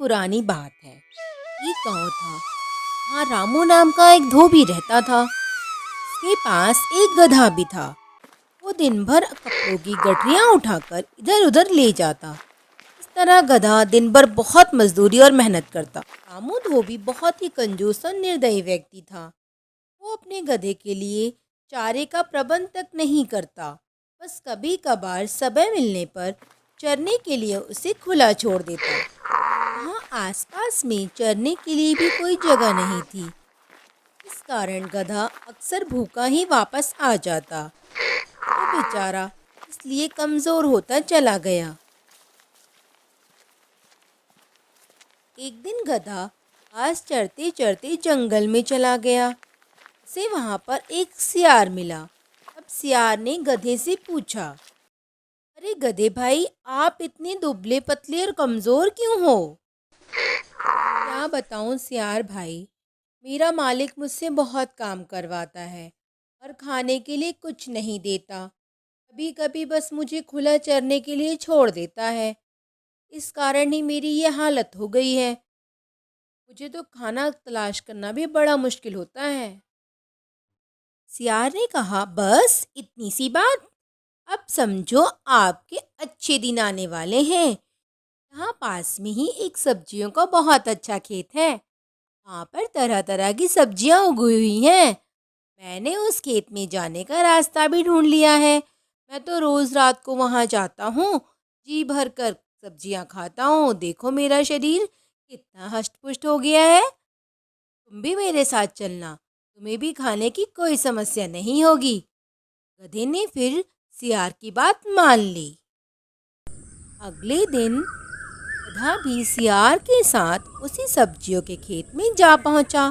पुरानी बात है। एक गांव था। वहाँ रामू नाम का एक धोबी रहता था। उसके पास एक गधा भी था। वो दिन भर कपड़ों की गठरियाँ उठाकर इधर उधर ले जाता। इस तरह गधा दिन भर बहुत मजदूरी और मेहनत करता। रामू धोबी बहुत ही कंजूस और निर्दयी व्यक्ति था। वो अपने गधे के लिए चारे का प्रबंध तक नहीं करता। बस कभी कभार समय मिलने पर चरने के लिए उसे खुला छोड़ देता। वहाँ आसपास में चरने के लिए भी कोई जगह नहीं थी। इस कारण गधा अक्सर भूखा ही वापस आ जाता। वो बेचारा इसलिए कमजोर होता चला गया। एक दिन गधा घास चरते चरते जंगल में चला गया। उसे वहाँ पर एक सियार मिला। अब सियार ने गधे से पूछा, अरे गधे भाई, आप इतने दुबले पतले और कमजोर क्यों हो? क्या बताऊं सियार भाई, मेरा मालिक मुझसे बहुत काम करवाता है और खाने के लिए कुछ नहीं देता। कभी कभी बस मुझे खुला चरने के लिए छोड़ देता है। इस कारण ही मेरी ये हालत हो गई है। मुझे तो खाना तलाश करना भी बड़ा मुश्किल होता है। सियार ने कहा, बस इतनी सी बात? अब समझो आपके अच्छे दिन आने वाले हैं। यहाँ पास में ही एक सब्जियों का बहुत अच्छा खेत है। वहाँ पर तरह तरह की सब्जियाँ उगी हुई हैं। मैंने उस खेत में जाने का रास्ता भी ढूंढ लिया है। मैं तो रोज रात को वहाँ जाता हूँ, जी भर कर सब्जियाँ खाता हूँ। देखो मेरा शरीर कितना हष्ट पुष्ट हो गया है। तुम भी मेरे साथ चलना, तुम्हें भी खाने की कोई समस्या नहीं होगी। गधे ने फिर सियार की बात मान ली। अगले दिन गधा भी सियार के साथ उसी सब्जियों के खेत में जा पहुंचा।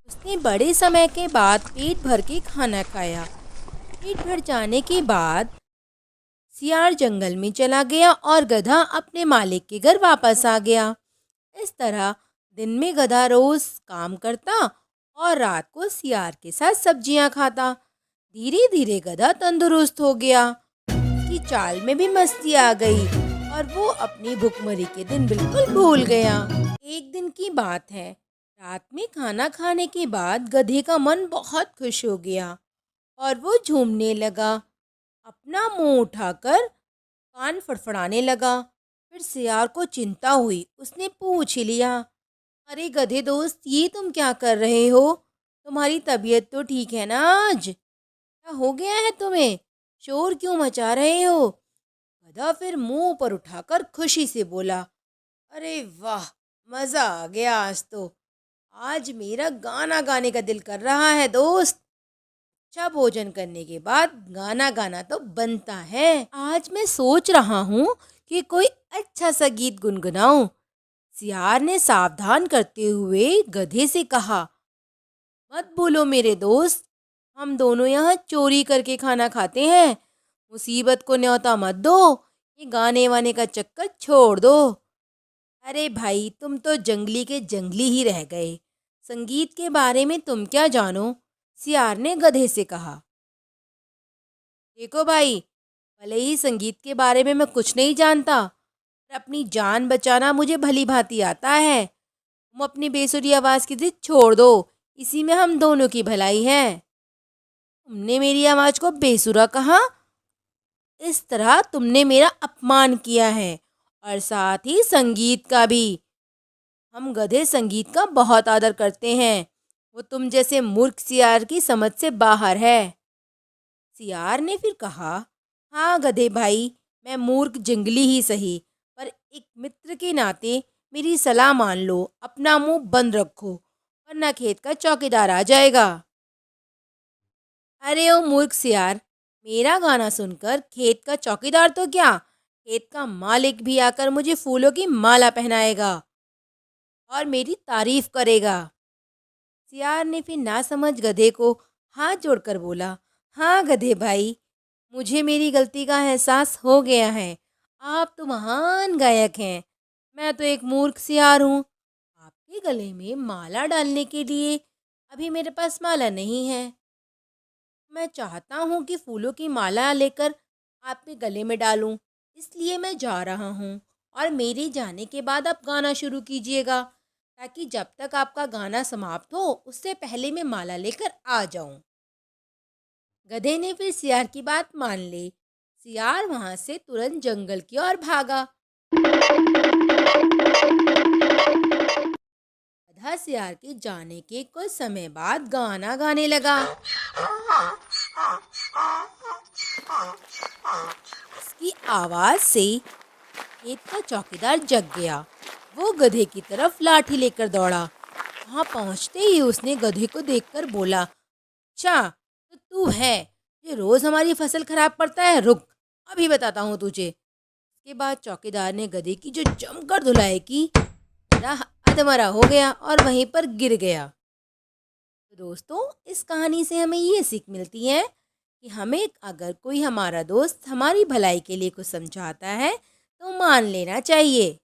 उसने बड़े समय के बाद पेट भर के खाना खाया। पेट भर जाने के बाद सियार जंगल में चला गया और गधा अपने मालिक के घर वापस आ गया। इस तरह दिन में गधा रोज काम करता और रात को सियार के साथ सब्जियां खाता। धीरे धीरे गधा तंदुरुस्त हो गया। उसकी चाल में भी मस्ती आ गई और वो अपनी भुखमरी के दिन बिल्कुल भूल गया। एक दिन की बात है। रात में खाना खाने के बाद गधे का मन बहुत खुश हो गया और वो झूमने लगा। अपना मुंह उठाकर कान फड़फड़ाने लगा। फिर सियार को चिंता हुई। उसने पूछ ही लिया, अरे गधे दोस्त, ये तुम क्या कर रहे हो? तुम्हारी तबीयत तो ठीक है ना आज? क्या हो गया है तुम्हें? शोर क्यों मचा रहे हो? गधा फिर मुंह ऊपर उठाकर खुशी से बोला, अरे वाह, मजा आ गया आज तो। आज मेरा गाना गाने का दिल कर रहा है दोस्त। अच्छा भोजन करने के बाद गाना गाना तो बनता है। आज मैं सोच रहा हूँ कि कोई अच्छा सा गीत गुनगुनाऊं। सियार ने सावधान करते हुए गधे से कहा, मत बोलो मेरे दोस्त, हम दोनों यहाँ चोरी करके खाना खाते हैं। मुसीबत को न्योता मत दो। ये गाने वाने का चक्कर छोड़ दो। अरे भाई, तुम तो जंगली के जंगली ही रह गए। संगीत के बारे में तुम क्या जानो? सियार ने गधे से कहा। देखो भाई, भले ही संगीत के बारे में मैं कुछ नहीं जानता, पर अपनी जान बचाना मुझे भली भांति आता है। तुम अपनी बेसुरी आवाज़ की जिद छोड़ दो। इसी में हम दोनों की भलाई है। तुमने मेरी आवाज़ को बेसुरा कहा। इस तरह तुमने मेरा अपमान किया है और साथ ही संगीत का भी। हम गधे संगीत का बहुत आदर करते हैं। वो तुम जैसे मूर्ख सियार की समझ से बाहर है। सियार ने फिर कहा, हाँ गधे भाई, मैं मूर्ख जंगली ही सही, पर एक मित्र के नाते मेरी सलाह मान लो। अपना मुंह बंद रखो, वरना खेत का चौकीदार आ जाएगा। अरे ओ मूर्ख सियार, मेरा गाना सुनकर खेत का चौकीदार तो क्या, खेत का मालिक भी आकर मुझे फूलों की माला पहनाएगा और मेरी तारीफ करेगा। सियार ने फिर नासमझ गधे को हाथ जोड़कर बोला, हाँ गधे भाई, मुझे मेरी गलती का एहसास हो गया है। आप तो महान गायक हैं। मैं तो एक मूर्ख सियार हूँ। आपके गले में माला डालने के लिए अभी मेरे पास माला नहीं है। मैं चाहता हूँ कि फूलों की माला लेकर आपके गले में डालूं, इसलिए मैं जा रहा हूँ और मेरे जाने के बाद आप गाना शुरू कीजिएगा, ताकि जब तक आपका गाना समाप्त हो उससे पहले मैं माला लेकर आ जाऊं। गधे ने फिर सियार की बात मान ली। सियार वहां से तुरंत जंगल की ओर भागा। गधा सियार के जाने के कुछ समय बाद गाना गाने लगा। उसकी आवाज से खेत का चौकीदार जग गया। वो गधे की तरफ लाठी लेकर दौड़ा। वहां पहुंचते ही उसने गधे को देखकर बोला, अच्छा तो तू है ये रोज हमारी फसल खराब करता है, रुक अभी बताता हूँ तुझे। इसके बाद चौकीदार ने गधे की जो जमकर धुलाई की, गधा अधमरा हो गया और वहीं पर गिर गया। तो दोस्तों, इस कहानी से हमें ये सीख मिलती है कि हमें अगर कोई हमारा दोस्त हमारी भलाई के लिए कुछ समझाता है तो मान लेना चाहिए।